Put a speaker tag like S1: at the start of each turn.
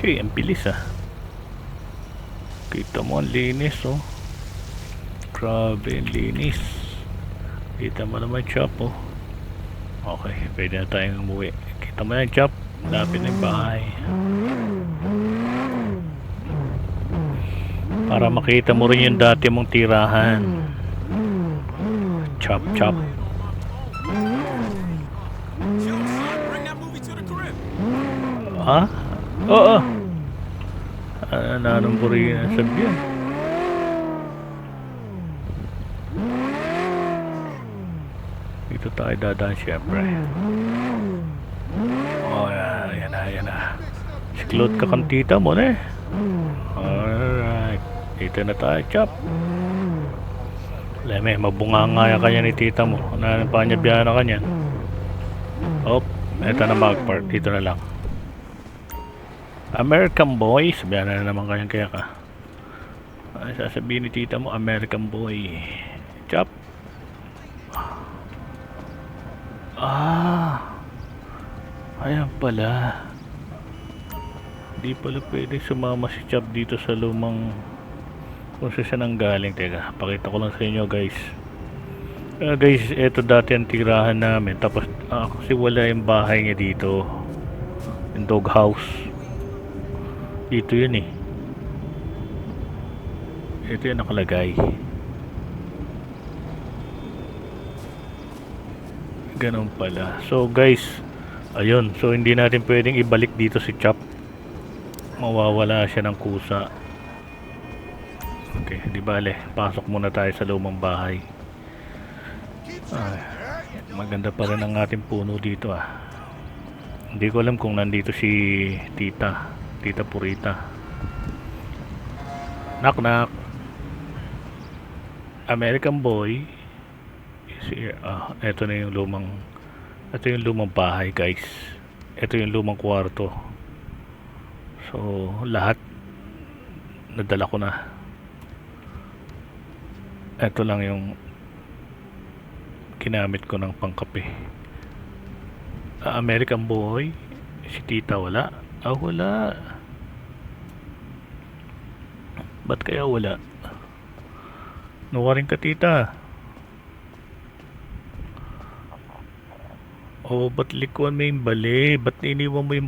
S1: Okay, ang bilis ah. Kita mo ang linis oh. Grabe ang linis. Kita mo naman chop oh. Okay, pwede na tayong umuwi. Kita mo yan chop. Lapit na yung bahay. Para makita mo rin yung dati mong tirahan. Chop chop. Ha? Oo. Nanumburi na sabihan. Dito tayo dadaan syempre. Oh yan na. Siklot ka kang tita mo na eh. Alright. Dito na tayo chop. Leme, mabunganga ya kanya ni tita mo. Nanapanya na kanya. Oh, eto na magpark. Dito na lang. American boy. Sabihan na naman kanyang kaya ka. Ay, sasabihin ni tita mo, American boy. Chop. Ayan pala. Di pala pwede sumama si Chop dito sa lumang kung saan siya nanggaling. Teka, pakita ko lang sa inyo guys. Guys, eto dati ang tirahan namin. Tapos kasi wala yung bahay niya dito. Yung dog house. Dito yun eh. Ito yung nakalagay. Ganun pala. So guys, ayun. So hindi natin pwedeng ibalik dito si Chop. Mawawala siya ng kusa. Okay, di bale. Pasok muna tayo sa lumang bahay. Maganda pa rin ang ating puno dito ah. Hindi ko alam kung nandito si Tita Purita. Knock knock. American boy. Ito na yung lumang bahay guys. Ito yung lumang kwarto. So lahat nadala ko na. Ito lang yung ginamit ko ng pangkape. American boy. Si tita wala. Wala. Ba't kaya wala? Nawarin ka tita. Ba't likuan mo yung bali? Ba't iniwan mo yung